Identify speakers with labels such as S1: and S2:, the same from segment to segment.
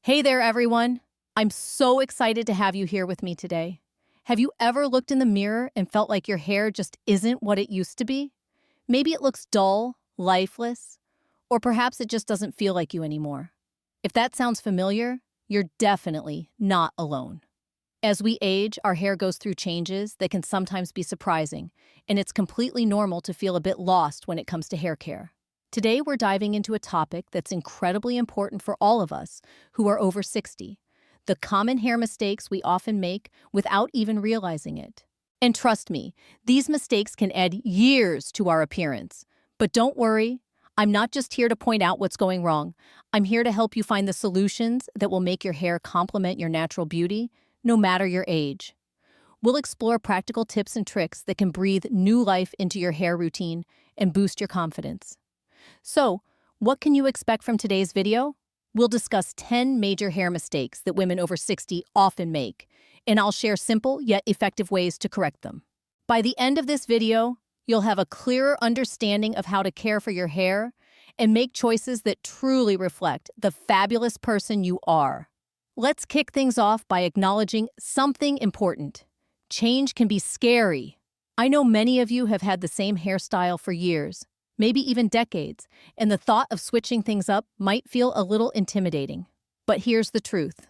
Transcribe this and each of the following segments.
S1: Hey there, everyone. I'm so excited to have you here with me today. Have you ever looked in the mirror and felt like your hair just isn't what it used to be? Maybe it looks dull, lifeless, or perhaps it just doesn't feel like you anymore. If that sounds familiar, you're definitely not alone. As we age, our hair goes through changes that can sometimes be surprising, and it's completely normal to feel a bit lost when it comes to hair care. Today, we're diving into a topic that's incredibly important for all of us who are over 60, the common hair mistakes we often make without even realizing it. And trust me, these mistakes can add years to our appearance. But don't worry, I'm not just here to point out what's going wrong. I'm here to help you find the solutions that will make your hair complement your natural beauty, no matter your age. We'll explore practical tips and tricks that can breathe new life into your hair routine and boost your confidence. So, what can you expect from today's video? We'll discuss 10 major hair mistakes that women over 60 often make, and I'll share simple yet effective ways to correct them. By the end of this video, you'll have a clearer understanding of how to care for your hair and make choices that truly reflect the fabulous person you are. Let's kick things off by acknowledging something important. Change can be scary. I know many of you have had the same hairstyle for years, maybe even decades, and the thought of switching things up might feel a little intimidating. But here's the truth.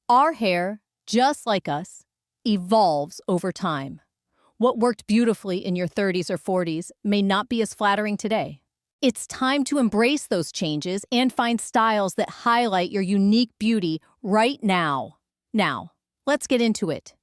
S1: Our hair, just like us, evolves over time. What worked beautifully in your 30s or 40s may not be as flattering today. It's time to embrace those changes and find styles that highlight your unique beauty right now. Now, let's get into it.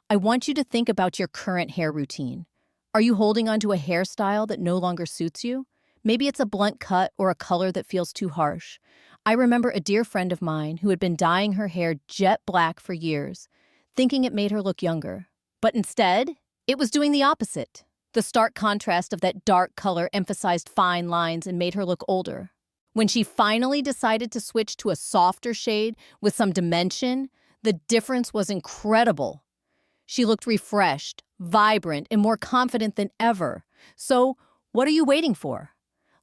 S1: I want you to think about your current hair routine. Are you holding onto a hairstyle that no longer suits you? Maybe it's a blunt cut or a color that feels too harsh. I remember a dear friend of mine who had been dyeing her hair jet black for years, thinking it made her look younger. But instead, it was doing the opposite. The stark contrast of that dark color emphasized fine lines and made her look older. When she finally decided to switch to a softer shade with some dimension, the difference was incredible. She looked refreshed, vibrant, and more confident than ever. So, what are you waiting for?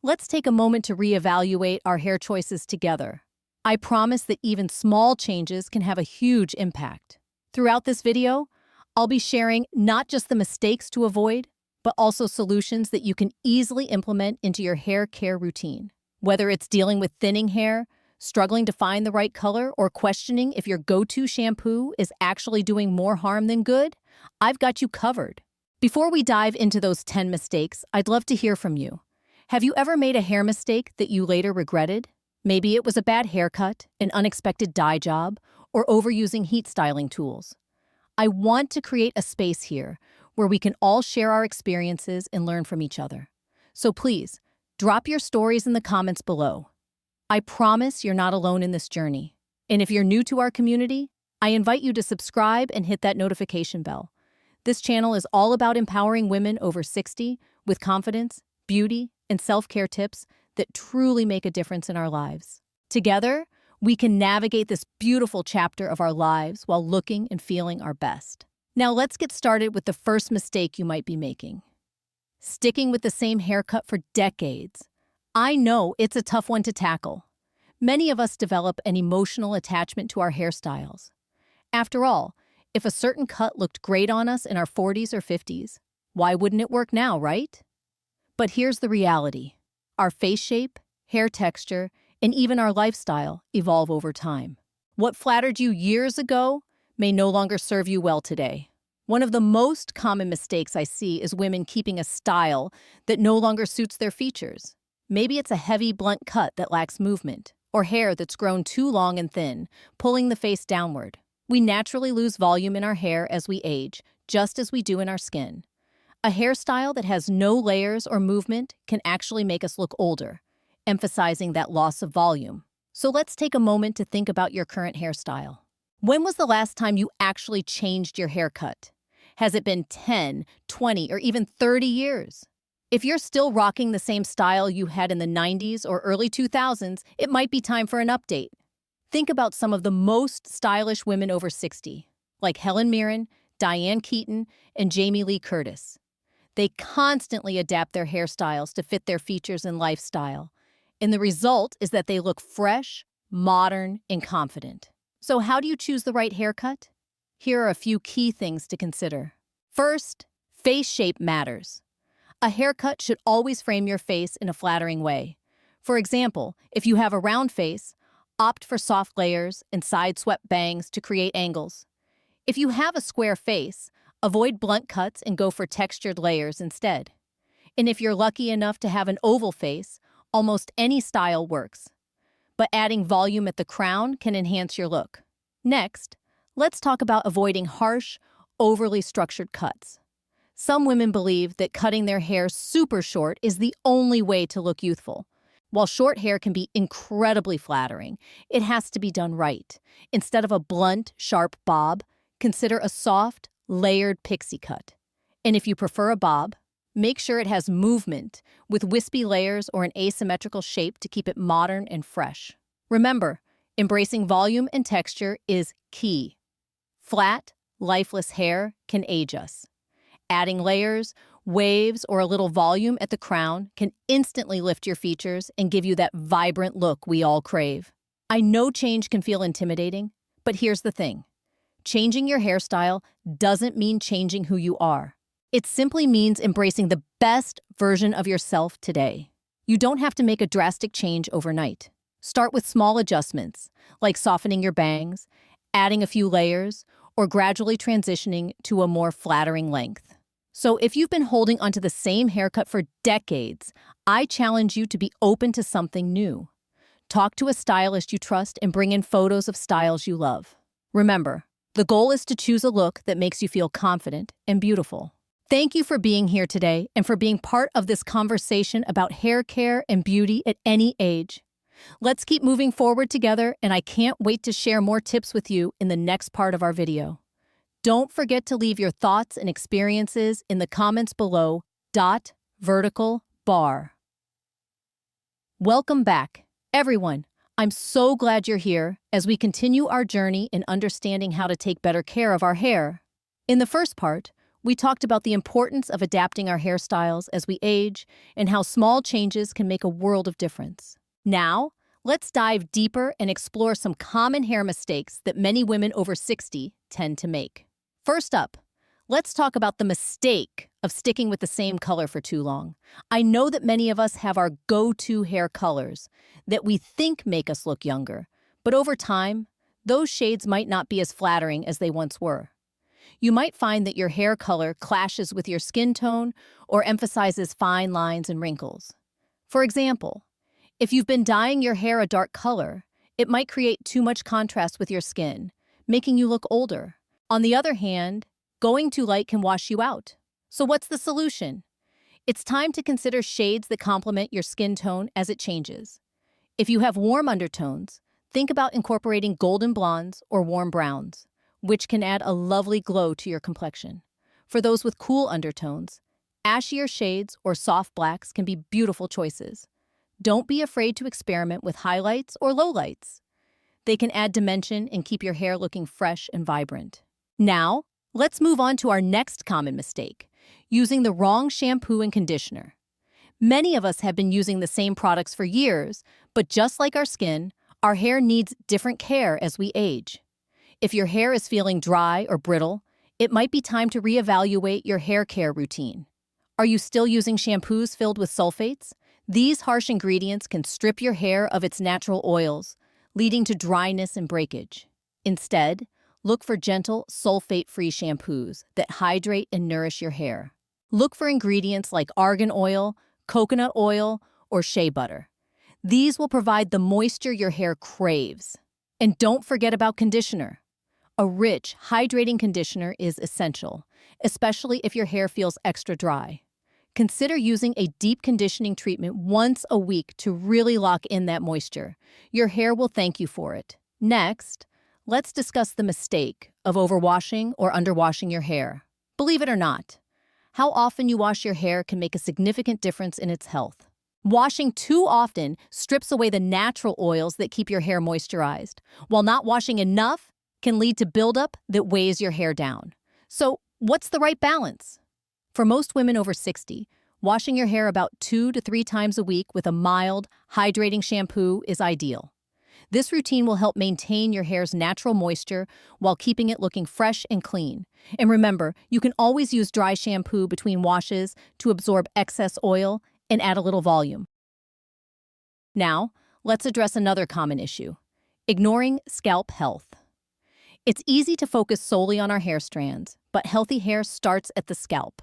S1: Let's take a moment to reevaluate our hair choices together. I promise that even small changes can have a huge impact. Throughout this video, I'll be sharing not just the mistakes to avoid, but also solutions that you can easily implement into your hair care routine. Whether it's dealing with thinning hair, struggling to find the right color, or questioning if your go-to shampoo is actually doing more harm than good, I've got you covered. Before we dive into those 10 mistakes, I'd love to hear from you. Have you ever made a hair mistake that you later regretted? Maybe it was a bad haircut, an unexpected dye job, or overusing heat styling tools. I want to create a space here where we can all share our experiences and learn from each other. So please, drop your stories in the comments below. I promise you're not alone in this journey. And if you're new to our community, I invite you to subscribe and hit that notification bell. This channel is all about empowering women over 60 with confidence, beauty, and self-care tips that truly make a difference in our lives. Together, we can navigate this beautiful chapter of our lives while looking and feeling our best. Now let's get started with the first mistake you might be making. Sticking with the same haircut for decades. I know it's a tough one to tackle. Many of us develop an emotional attachment to our hairstyles. After all, if a certain cut looked great on us in our 40s or 50s, why wouldn't it work now, right? But here's the reality. Our face shape, hair texture, and even our lifestyle evolve over time. What flattered you years ago may no longer serve you well today. One of the most common mistakes I see is women keeping a style that no longer suits their features. Maybe it's a heavy, blunt cut that lacks movement, or hair that's grown too long and thin, pulling the face downward. We naturally lose volume in our hair as we age, just as we do in our skin. A hairstyle that has no layers or movement can actually make us look older, emphasizing that loss of volume. So let's take a moment to think about your current hairstyle. When was the last time you actually changed your haircut? Has it been 10, 20, or even 30 years? If you're still rocking the same style you had in the 90s or early 2000s, it might be time for an update. Think about some of the most stylish women over 60, like Helen Mirren, Diane Keaton, and Jamie Lee Curtis. They constantly adapt their hairstyles to fit their features and lifestyle, and the result is that they look fresh, modern, and confident. So how do you choose the right haircut? Here are a few key things to consider. First, face shape matters. A haircut should always frame your face in a flattering way. For example, if you have a round face, opt for soft layers and side-swept bangs to create angles. If you have a square face, avoid blunt cuts and go for textured layers instead. And if you're lucky enough to have an oval face, almost any style works. But adding volume at the crown can enhance your look. Next, let's talk about avoiding harsh, overly structured cuts. Some women believe that cutting their hair super short is the only way to look youthful. While short hair can be incredibly flattering, it has to be done right. Instead of a blunt, sharp bob, consider a soft, layered pixie cut. And if you prefer a bob, make sure it has movement, with wispy layers or an asymmetrical shape to keep it modern and fresh. Remember, embracing volume and texture is key. Flat, lifeless hair can age us. Adding layers, waves, or a little volume at the crown can instantly lift your features and give you that vibrant look we all crave. I know change can feel intimidating, but here's the thing. Changing your hairstyle doesn't mean changing who you are. It simply means embracing the best version of yourself today. You don't have to make a drastic change overnight. Start with small adjustments, like softening your bangs, adding a few layers, or gradually transitioning to a more flattering length. So if you've been holding onto the same haircut for decades, I challenge you to be open to something new. Talk to a stylist you trust and bring in photos of styles you love. Remember, the goal is to choose a look that makes you feel confident and beautiful. Thank you for being here today and for being part of this conversation about hair care and beauty at any age. Let's keep moving forward together, and I can't wait to share more tips with you in the next part of our video. Don't forget to leave your thoughts and experiences in the comments below. Vertical bar. Welcome back, everyone. I'm so glad you're here as we continue our journey in understanding how to take better care of our hair. In the first part, we talked about the importance of adapting our hairstyles as we age and how small changes can make a world of difference. Now, let's dive deeper and explore some common hair mistakes that many women over 60 tend to make. First up, let's talk about the mistake of sticking with the same color for too long. I know that many of us have our go-to hair colors that we think make us look younger, but over time, those shades might not be as flattering as they once were. You might find that your hair color clashes with your skin tone or emphasizes fine lines and wrinkles. For example, if you've been dyeing your hair a dark color, it might create too much contrast with your skin, making you look older. On the other hand, going too light can wash you out. So what's the solution? It's time to consider shades that complement your skin tone as it changes. If you have warm undertones, think about incorporating golden blondes or warm browns, which can add a lovely glow to your complexion. For those with cool undertones, ashier shades or soft blacks can be beautiful choices. Don't be afraid to experiment with highlights or lowlights. They can add dimension and keep your hair looking fresh and vibrant. Now, let's move on to our next common mistake, using the wrong shampoo and conditioner. Many of us have been using the same products for years, but just like our skin, our hair needs different care as we age. If your hair is feeling dry or brittle, it might be time to reevaluate your hair care routine. Are you still using shampoos filled with sulfates? These harsh ingredients can strip your hair of its natural oils, leading to dryness and breakage. Instead, look for gentle, sulfate-free shampoos that hydrate and nourish your hair. Look for ingredients like argan oil, coconut oil, or shea butter. These will provide the moisture your hair craves. And don't forget about conditioner. A rich, hydrating conditioner is essential, especially if your hair feels extra dry. Consider using a deep conditioning treatment once a week to really lock in that moisture. Your hair will thank you for it. Next, let's discuss the mistake of overwashing or underwashing your hair. Believe it or not, how often you wash your hair can make a significant difference in its health. Washing too often strips away the natural oils that keep your hair moisturized, while not washing enough can lead to buildup that weighs your hair down. So, what's the right balance? For most women over 60, washing your hair about 2 to 3 times a week with a mild, hydrating shampoo is ideal. This routine will help maintain your hair's natural moisture while keeping it looking fresh and clean. And remember, you can always use dry shampoo between washes to absorb excess oil and add a little volume. Now, let's address another common issue: ignoring scalp health. It's easy to focus solely on our hair strands, but healthy hair starts at the scalp.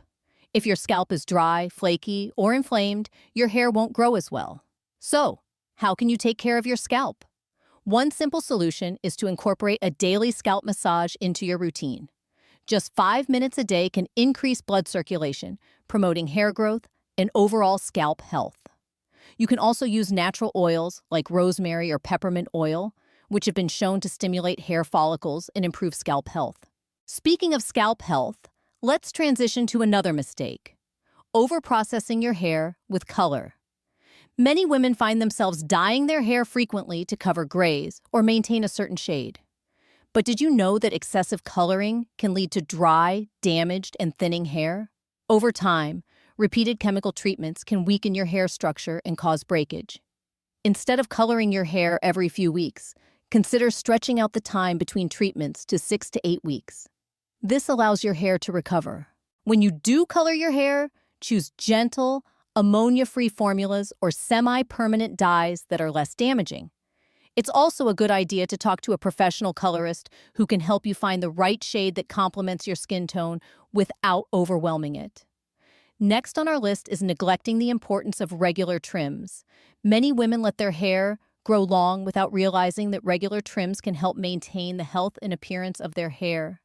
S1: If your scalp is dry, flaky, or inflamed, your hair won't grow as well. So, how can you take care of your scalp? One simple solution is to incorporate a daily scalp massage into your routine. Just 5 minutes a day can increase blood circulation, promoting hair growth and overall scalp health. You can also use natural oils like rosemary or peppermint oil, which have been shown to stimulate hair follicles and improve scalp health. Speaking of scalp health, let's transition to another mistake: overprocessing your hair with color. Many women find themselves dyeing their hair frequently to cover grays or maintain a certain shade. But did you know that excessive coloring can lead to dry, damaged, and thinning hair? Over time, repeated chemical treatments can weaken your hair structure and cause breakage. Instead of coloring your hair every few weeks, consider stretching out the time between treatments to 6 to 8 weeks. This allows your hair to recover. When you do color your hair, choose gentle, ammonia-free formulas or semi-permanent dyes that are less damaging. It's also a good idea to talk to a professional colorist who can help you find the right shade that complements your skin tone without overwhelming it. Next on our list is neglecting the importance of regular trims. Many women let their hair grow long without realizing that regular trims can help maintain the health and appearance of their hair.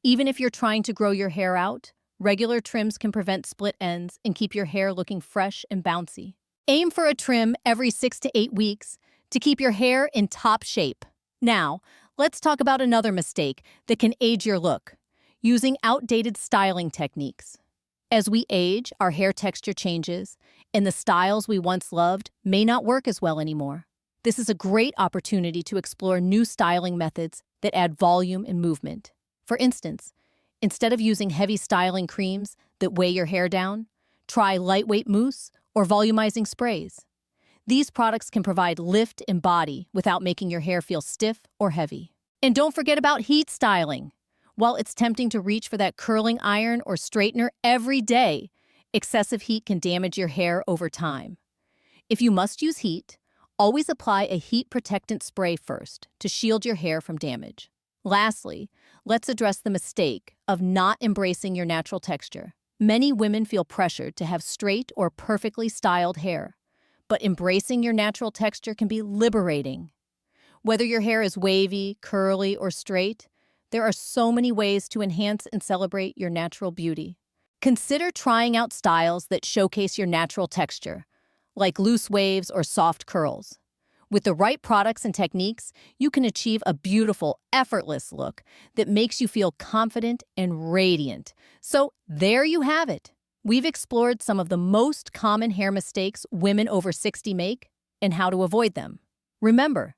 S1: Even if you're trying to grow your hair out, regular trims can prevent split ends and keep your hair looking fresh and bouncy. Aim for a trim every 6 to 8 weeks to keep your hair in top shape. Now, let's talk about another mistake that can age your look: using outdated styling techniques. As we age, our hair texture changes, and the styles we once loved may not work as well anymore. This is a great opportunity to explore new styling methods that add volume and movement. For instance, instead of using heavy styling creams that weigh your hair down, try lightweight mousse or volumizing sprays. These products can provide lift and body without making your hair feel stiff or heavy. And don't forget about heat styling. While it's tempting to reach for that curling iron or straightener every day, excessive heat can damage your hair over time. If you must use heat, always apply a heat protectant spray first to shield your hair from damage. Lastly, let's address the mistake of not embracing your natural texture. Many women feel pressured to have straight or perfectly styled hair, but embracing your natural texture can be liberating. Whether your hair is wavy, curly, or straight, there are so many ways to enhance and celebrate your natural beauty. Consider trying out styles that showcase your natural texture, like loose waves or soft curls. With the right products and techniques, you can achieve a beautiful, effortless look that makes you feel confident and radiant. So there you have it. We've explored some of the most common hair mistakes women over 60 make and how to avoid them. Remember,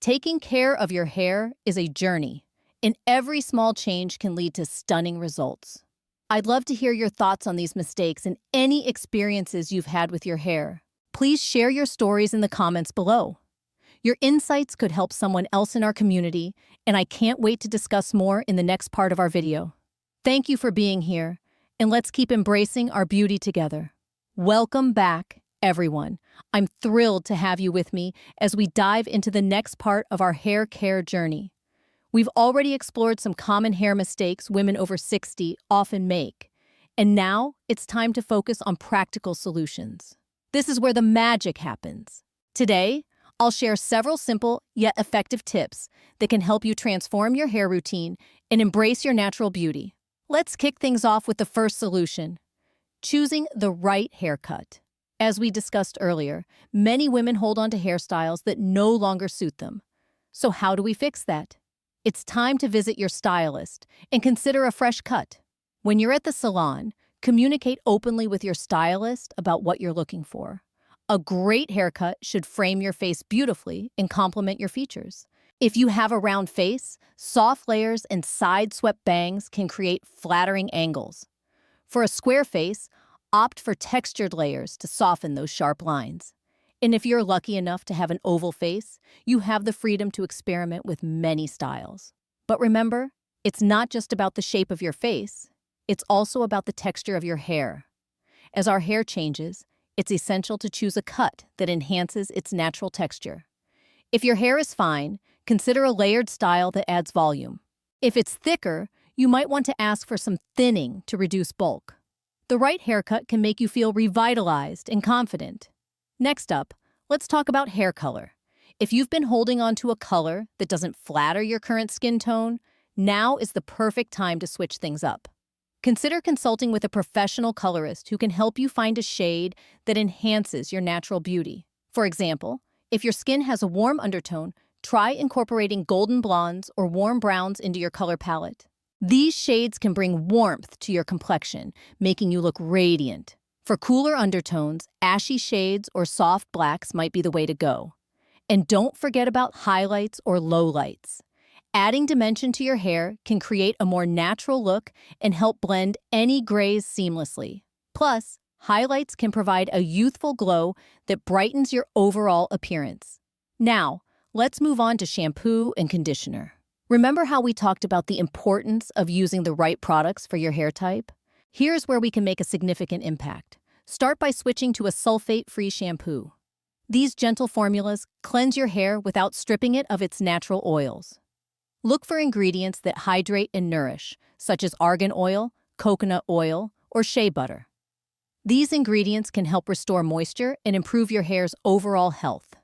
S1: taking care of your hair is a journey, and every small change can lead to stunning results. I'd love to hear your thoughts on these mistakes and any experiences you've had with your hair. Please share your stories in the comments below. Your insights could help someone else in our community, and I can't wait to discuss more in the next part of our video. Thank you for being here, and let's keep embracing our beauty together. Welcome back, everyone. I'm thrilled to have you with me as we dive into the next part of our hair care journey. We've already explored some common hair mistakes women over 60 often make, and now it's time to focus on practical solutions. This is where the magic happens. Today, I'll share several simple yet effective tips that can help you transform your hair routine and embrace your natural beauty. Let's kick things off with the first solution: choosing the right haircut. As we discussed earlier, many women hold on to hairstyles that no longer suit them. So how do we fix that? It's time to visit your stylist and consider a fresh cut. When you're at the salon, communicate openly with your stylist about what you're looking for. A great haircut should frame your face beautifully and complement your features. If you have a round face, soft layers and side-swept bangs can create flattering angles. For a square face, opt for textured layers to soften those sharp lines. And if you're lucky enough to have an oval face, you have the freedom to experiment with many styles. But remember, it's not just about the shape of your face, it's also about the texture of your hair. As our hair changes, it's essential to choose a cut that enhances its natural texture. If your hair is fine, consider a layered style that adds volume. If it's thicker, you might want to ask for some thinning to reduce bulk. The right haircut can make you feel revitalized and confident. Next up, let's talk about hair color. If you've been holding on to a color that doesn't flatter your current skin tone, now is the perfect time to switch things up. Consider consulting with a professional colorist who can help you find a shade that enhances your natural beauty. For example, if your skin has a warm undertone, try incorporating golden blondes or warm browns into your color palette. These shades can bring warmth to your complexion, making you look radiant. For cooler undertones, ashy shades or soft blacks might be the way to go. And don't forget about highlights or lowlights. Adding dimension to your hair can create a more natural look and help blend any grays seamlessly. Plus, highlights can provide a youthful glow that brightens your overall appearance. Now, let's move on to shampoo and conditioner. Remember how we talked about the importance of using the right products for your hair type? Here's where we can make a significant impact. Start by switching to a sulfate-free shampoo. These gentle formulas cleanse your hair without stripping it of its natural oils. Look for ingredients that hydrate and nourish, such as argan oil, coconut oil, or shea butter. These ingredients can help restore moisture and improve your hair's overall health.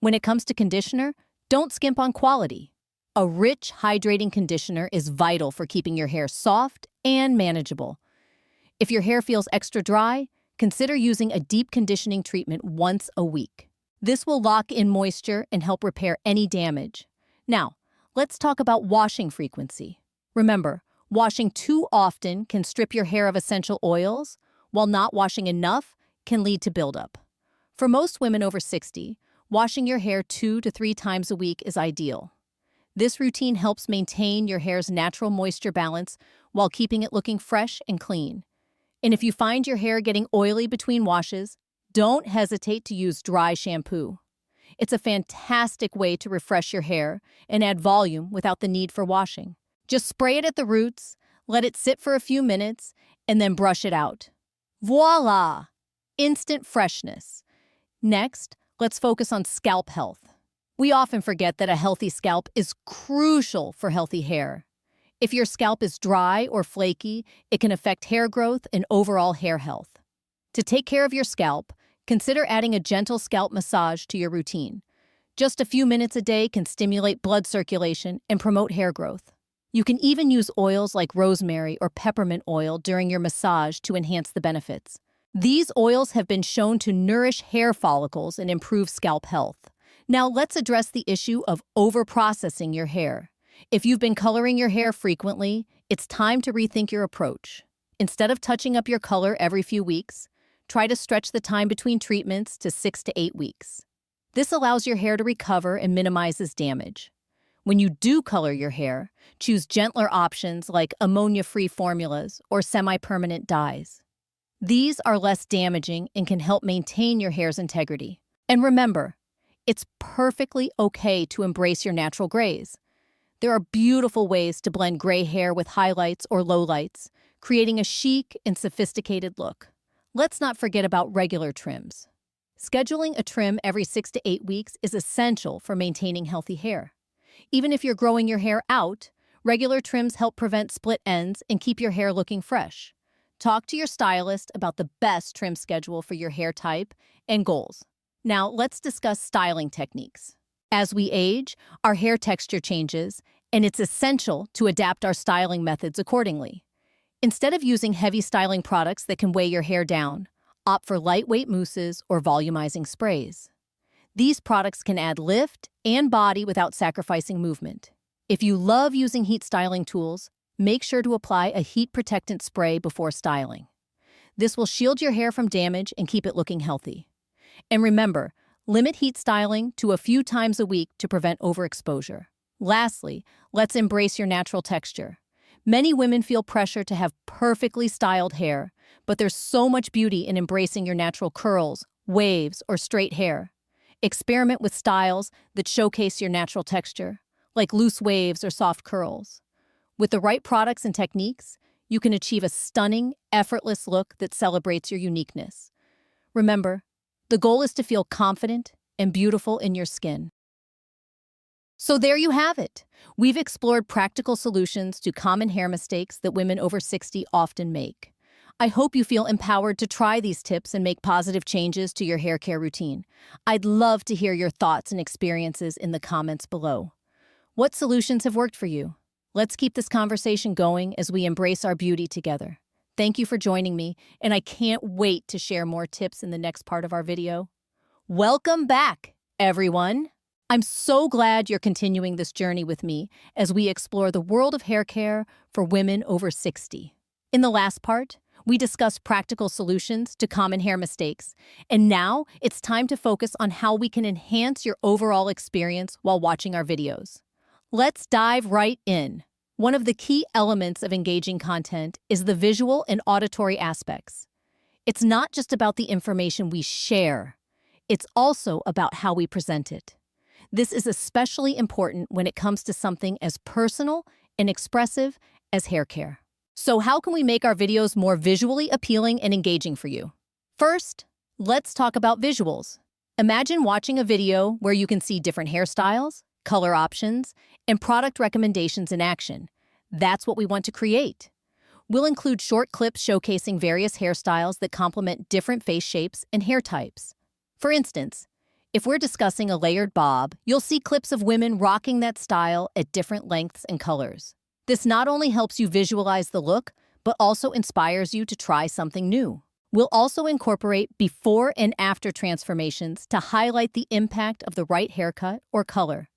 S1: When it comes to conditioner, don't skimp on quality. A rich, hydrating conditioner is vital for keeping your hair soft and manageable. If your hair feels extra dry, consider using a deep conditioning treatment once a week. This will lock in moisture and help repair any damage. Now, let's talk about washing frequency. Remember, washing too often can strip your hair of essential oils, while not washing enough can lead to buildup. For most women over 60, washing your hair 2 to 3 times a week is ideal. This routine helps maintain your hair's natural moisture balance while keeping it looking fresh and clean. And if you find your hair getting oily between washes, don't hesitate to use dry shampoo. It's a fantastic way to refresh your hair and add volume without the need for washing. Just spray it at the roots, let it sit for a few minutes, and then brush it out. Voila! Instant freshness. Next, let's focus on scalp health. We often forget that a healthy scalp is crucial for healthy hair. If your scalp is dry or flaky, it can affect hair growth and overall hair health. To take care of your scalp, consider adding a gentle scalp massage to your routine. Just a few minutes a day can stimulate blood circulation and promote hair growth. You can even use oils like rosemary or peppermint oil during your massage to enhance the benefits. These oils have been shown to nourish hair follicles and improve scalp health. Now let's address the issue of overprocessing your hair. If you've been coloring your hair frequently, it's time to rethink your approach. Instead of touching up your color every few weeks, try to stretch the time between treatments to 6 to 8 weeks. This allows your hair to recover and minimizes damage. When you do color your hair, choose gentler options like ammonia-free formulas or semi-permanent dyes. These are less damaging and can help maintain your hair's integrity. And remember, it's perfectly okay to embrace your natural grays. There are beautiful ways to blend gray hair with highlights or lowlights, creating a chic and sophisticated look. Let's not forget about regular trims. Scheduling a trim every 6 to 8 weeks is essential for maintaining healthy hair. Even if you're growing your hair out, regular trims help prevent split ends and keep your hair looking fresh. Talk to your stylist about the best trim schedule for your hair type and goals. Now, let's discuss styling techniques. As we age, our hair texture changes, and it's essential to adapt our styling methods accordingly. Instead of using heavy styling products that can weigh your hair down, opt for lightweight mousses or volumizing sprays. These products can add lift and body without sacrificing movement. If you love using heat styling tools, make sure to apply a heat protectant spray before styling. This will shield your hair from damage and keep it looking healthy. And remember, limit heat styling to a few times a week to prevent overexposure. Lastly, let's embrace your natural texture. Many women feel pressure to have perfectly styled hair, but there's so much beauty in embracing your natural curls, waves, or straight hair. Experiment with styles that showcase your natural texture, like loose waves or soft curls. With the right products and techniques, you can achieve a stunning, effortless look that celebrates your uniqueness. Remember, the goal is to feel confident and beautiful in your skin. So there you have it. We've explored practical solutions to common hair mistakes that women over 60 often make. I hope you feel empowered to try these tips and make positive changes to your hair care routine. I'd love to hear your thoughts and experiences in the comments below. What solutions have worked for you? Let's keep this conversation going as we embrace our beauty together. Thank you for joining me, and I can't wait to share more tips in the next part of our video. Welcome back, everyone! I'm so glad you're continuing this journey with me as we explore the world of hair care for women over 60. In the last part, we discussed practical solutions to common hair mistakes, and now it's time to focus on how we can enhance your overall experience while watching our videos. Let's dive right in. One of the key elements of engaging content is the visual and auditory aspects. It's not just about the information we share, it's also about how we present it. This is especially important when it comes to something as personal and expressive as hair care. So how can we make our videos more visually appealing and engaging for you? First, let's talk about visuals. Imagine watching a video where you can see different hairstyles, color options, and product recommendations in action. That's what we want to create. We'll include short clips showcasing various hairstyles that complement different face shapes and hair types. For instance, if we're discussing a layered bob, you'll see clips of women rocking that style at different lengths and colors. This not only helps you visualize the look, but also inspires you to try something new. We'll also incorporate before and after transformations to highlight the impact of the right haircut or color.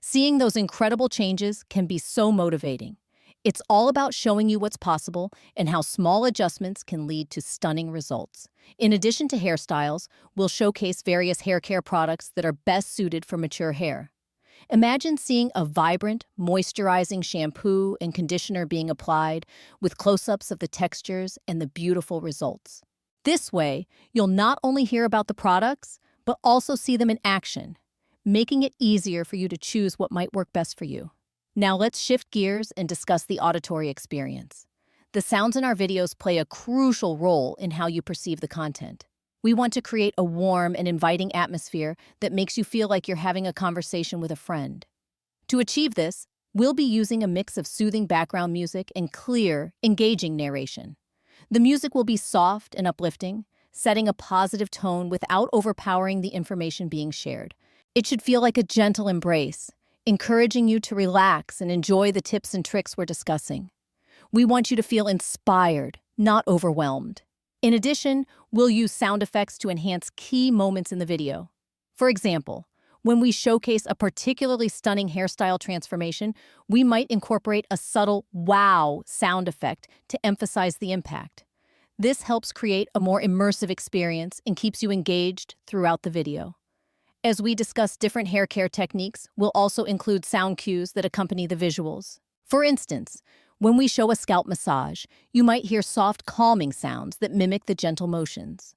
S1: Seeing those incredible changes can be so motivating. It's all about showing you what's possible and how small adjustments can lead to stunning results. In addition to hairstyles, we'll showcase various hair care products that are best suited for mature hair. Imagine seeing a vibrant, moisturizing shampoo and conditioner being applied with close-ups of the textures and the beautiful results. This way, you'll not only hear about the products, but also see them in action, making it easier for you to choose what might work best for you. Now let's shift gears and discuss the auditory experience. The sounds in our videos play a crucial role in how you perceive the content. We want to create a warm and inviting atmosphere that makes you feel like you're having a conversation with a friend. To achieve this, we'll be using a mix of soothing background music and clear, engaging narration. The music will be soft and uplifting, setting a positive tone without overpowering the information being shared. It should feel like a gentle embrace, encouraging you to relax and enjoy the tips and tricks we're discussing. We want you to feel inspired, not overwhelmed. In addition, we'll use sound effects to enhance key moments in the video. For example, when we showcase a particularly stunning hairstyle transformation, we might incorporate a subtle wow sound effect to emphasize the impact. This helps create a more immersive experience and keeps you engaged throughout the video. As we discuss different hair care techniques, we'll also include sound cues that accompany the visuals. For instance, when we show a scalp massage, you might hear soft, calming sounds that mimic the gentle motions.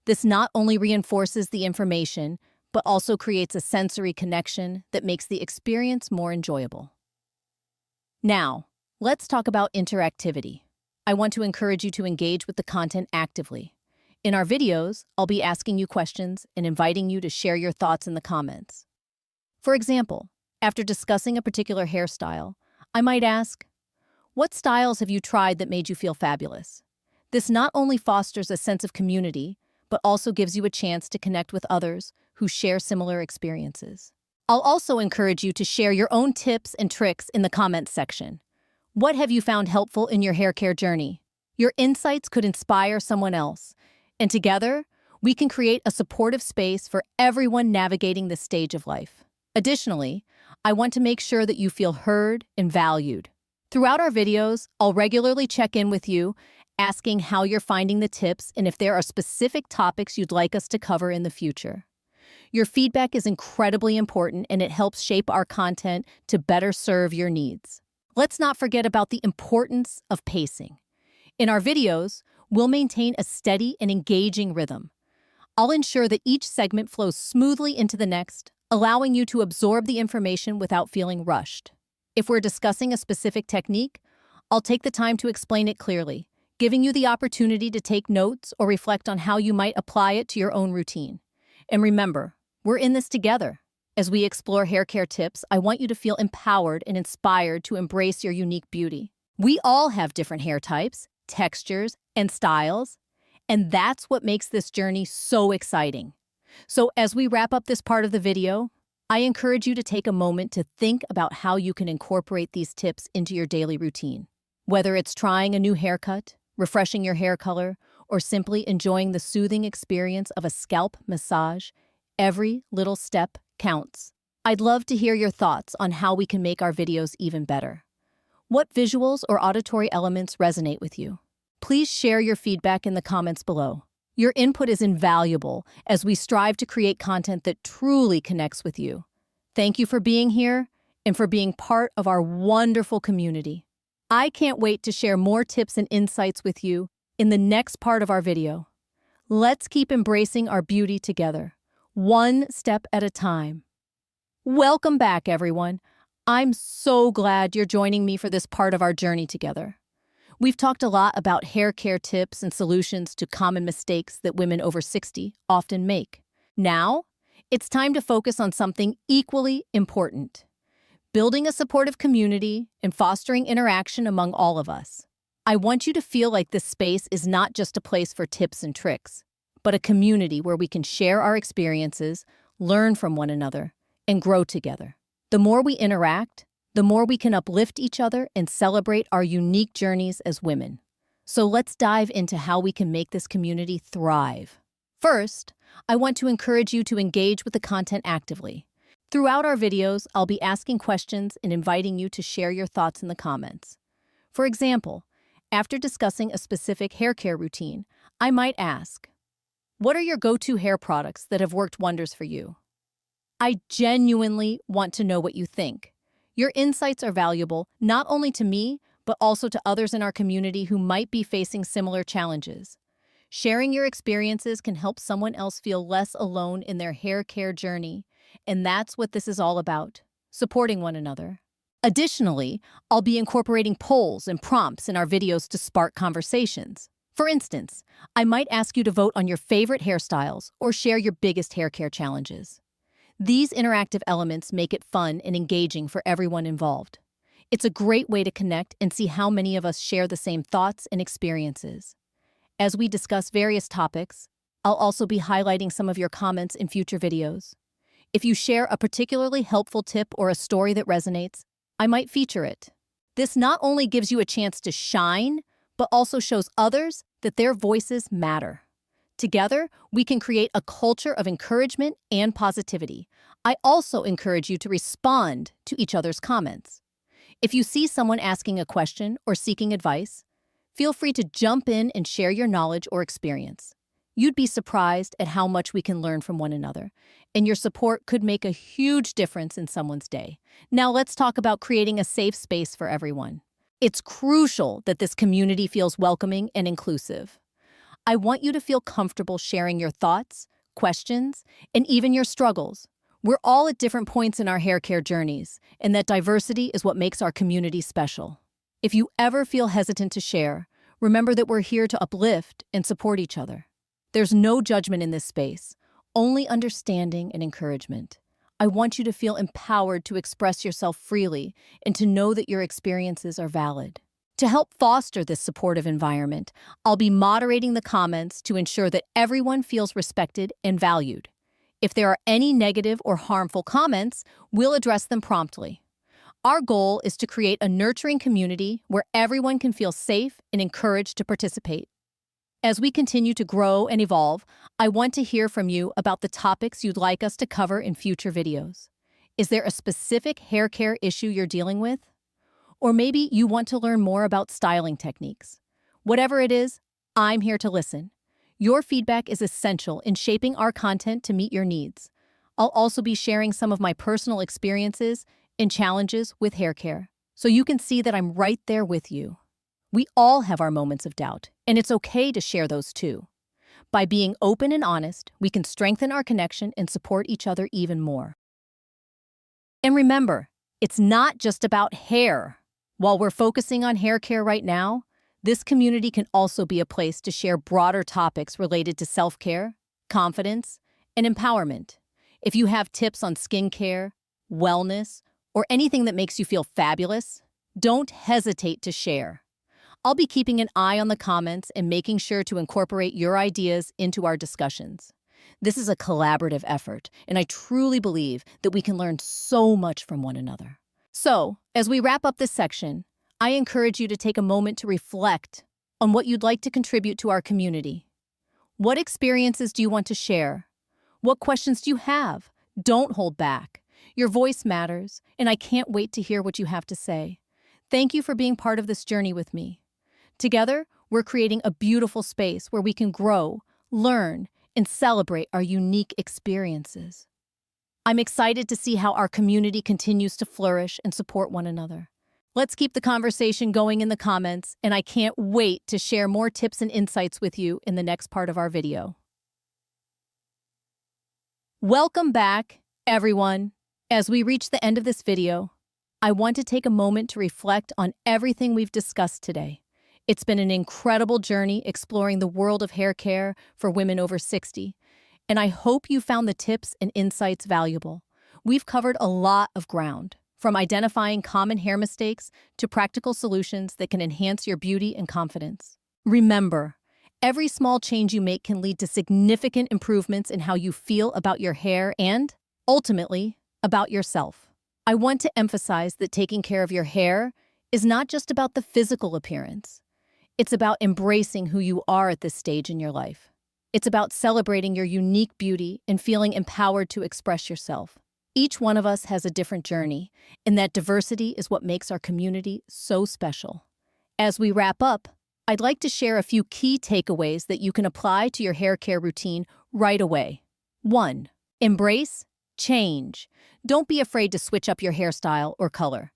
S1: This not only reinforces the information, but also creates a sensory connection that makes the experience more enjoyable. Now, let's talk about interactivity. I want to encourage you to engage with the content actively. In our videos, I'll be asking you questions and inviting you to share your thoughts in the comments. For example, after discussing a particular hairstyle, I might ask, "What styles have you tried that made you feel fabulous?" This not only fosters a sense of community, but also gives you a chance to connect with others who share similar experiences. I'll also encourage you to share your own tips and tricks in the comments section. What have you found helpful in your hair care journey? Your insights could inspire someone else, and together, we can create a supportive space for everyone navigating this stage of life. Additionally, I want to make sure that you feel heard and valued. Throughout our videos, I'll regularly check in with you, asking how you're finding the tips and if there are specific topics you'd like us to cover in the future. Your feedback is incredibly important, and it helps shape our content to better serve your needs. Let's not forget about the importance of pacing. In our videos, we'll maintain a steady and engaging rhythm. I'll ensure that each segment flows smoothly into the next, allowing you to absorb the information without feeling rushed. If we're discussing a specific technique, I'll take the time to explain it clearly, giving you the opportunity to take notes or reflect on how you might apply it to your own routine. And remember, we're in this together. As we explore hair care tips, I want you to feel empowered and inspired to embrace your unique beauty. We all have different hair types, textures, and styles, and that's what makes this journey so exciting. So as we wrap up this part of the video, I encourage you to take a moment to think about how you can incorporate these tips into your daily routine. Whether it's trying a new haircut, refreshing your hair color, or simply enjoying the soothing experience of a scalp massage, every little step counts. I'd love to hear your thoughts on how we can make our videos even better. What visuals or auditory elements resonate with you? Please share your feedback in the comments below. Your input is invaluable as we strive to create content that truly connects with you. Thank you for being here and for being part of our wonderful community. I can't wait to share more tips and insights with you in the next part of our video. Let's keep embracing our beauty together, one step at a time. Welcome back, everyone. I'm so glad you're joining me for this part of our journey together. We've talked a lot about hair care tips and solutions to common mistakes that women over 60 often make. Now, it's time to focus on something equally important: building a supportive community and fostering interaction among all of us. I want you to feel like this space is not just a place for tips and tricks, but a community where we can share our experiences, learn from one another, and grow together. The more we interact, the more we can uplift each other and celebrate our unique journeys as women. So let's dive into how we can make this community thrive. First, I want to encourage you to engage with the content actively. Throughout our videos, I'll be asking questions and inviting you to share your thoughts in the comments. For example, after discussing a specific hair care routine, I might ask, what are your go-to hair products that have worked wonders for you? I genuinely want to know what you think. Your insights are valuable not only to me, but also to others in our community who might be facing similar challenges. Sharing your experiences can help someone else feel less alone in their hair care journey, and that's what this is all about, supporting one another. Additionally, I'll be incorporating polls and prompts in our videos to spark conversations. For instance, I might ask you to vote on your favorite hairstyles or share your biggest hair care challenges. These interactive elements make it fun and engaging for everyone involved. It's a great way to connect and see how many of us share the same thoughts and experiences. As we discuss various topics, I'll also be highlighting some of your comments in future videos. If you share a particularly helpful tip or a story that resonates, I might feature it. This not only gives you a chance to shine, but also shows others that their voices matter. Together, we can create a culture of encouragement and positivity. I also encourage you to respond to each other's comments. If you see someone asking a question or seeking advice, feel free to jump in and share your knowledge or experience. You'd be surprised at how much we can learn from one another, and your support could make a huge difference in someone's day. Now let's talk about creating a safe space for everyone. It's crucial that this community feels welcoming and inclusive. I want you to feel comfortable sharing your thoughts, questions, and even your struggles. We're all at different points in our hair care journeys, and that diversity is what makes our community special. If you ever feel hesitant to share, remember that we're here to uplift and support each other. There's no judgment in this space, only understanding and encouragement. I want you to feel empowered to express yourself freely and to know that your experiences are valid. To help foster this supportive environment, I'll be moderating the comments to ensure that everyone feels respected and valued. If there are any negative or harmful comments, we'll address them promptly. Our goal is to create a nurturing community where everyone can feel safe and encouraged to participate. As we continue to grow and evolve, I want to hear from you about the topics you'd like us to cover in future videos. Is there a specific hair care issue you're dealing with? Or maybe you want to learn more about styling techniques. Whatever it is, I'm here to listen. Your feedback is essential in shaping our content to meet your needs. I'll also be sharing some of my personal experiences and challenges with hair care, so you can see that I'm right there with you. We all have our moments of doubt, and it's okay to share those too. By being open and honest, we can strengthen our connection and support each other even more. And remember, it's not just about hair. While we're focusing on hair care right now, this community can also be a place to share broader topics related to self-care, confidence, and empowerment. If you have tips on skincare, wellness, or anything that makes you feel fabulous, don't hesitate to share. I'll be keeping an eye on the comments and making sure to incorporate your ideas into our discussions. This is a collaborative effort, and I truly believe that we can learn so much from one another. So, as we wrap up this section, I encourage you to take a moment to reflect on what you'd like to contribute to our community. What experiences do you want to share? What questions do you have? Don't hold back. Your voice matters, and I can't wait to hear what you have to say. Thank you for being part of this journey with me. Together, we're creating a beautiful space where we can grow, learn, and celebrate our unique experiences. I'm excited to see how our community continues to flourish and support one another. Let's keep the conversation going in the comments, and I can't wait to share more tips and insights with you in the next part of our video. Welcome back, everyone. As we reach the end of this video, I want to take a moment to reflect on everything we've discussed today. It's been an incredible journey exploring the world of hair care for women over 60, and I hope you found the tips and insights valuable. We've covered a lot of ground, from identifying common hair mistakes to practical solutions that can enhance your beauty and confidence. Remember, every small change you make can lead to significant improvements in how you feel about your hair and, ultimately, about yourself. I want to emphasize that taking care of your hair is not just about the physical appearance. It's about embracing who you are at this stage in your life. It's about celebrating your unique beauty and feeling empowered to express yourself. Each one of us has a different journey, and that diversity is what makes our community so special. As we wrap up, I'd like to share a few key takeaways that you can apply to your hair care routine right away. 1. Embrace change. Don't be afraid to switch up your hairstyle or color.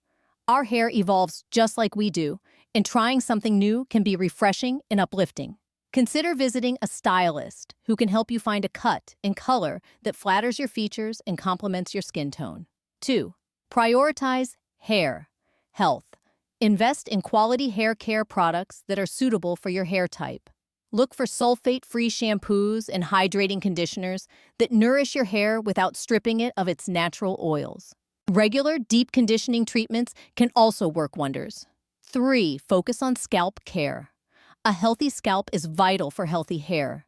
S1: Our hair evolves just like we do, and trying something new can be refreshing and uplifting. Consider visiting a stylist who can help you find a cut and color that flatters your features and complements your skin tone. 2. Prioritize hair health. Invest in quality hair care products that are suitable for your hair type. Look for sulfate-free shampoos and hydrating conditioners that nourish your hair without stripping it of its natural oils. Regular, deep conditioning treatments can also work wonders. 3. Focus on scalp care. A healthy scalp is vital for healthy hair.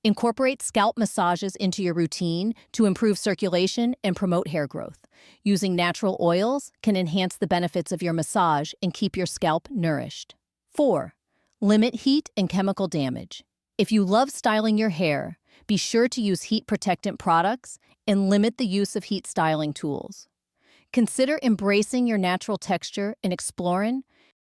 S1: Incorporate scalp massages into your routine to improve circulation and promote hair growth. Using natural oils can enhance the benefits of your massage and keep your scalp nourished. 4. Limit heat and chemical damage. If you love styling your hair, be sure to use heat protectant products and limit the use of heat styling tools. Consider embracing your natural texture and exploring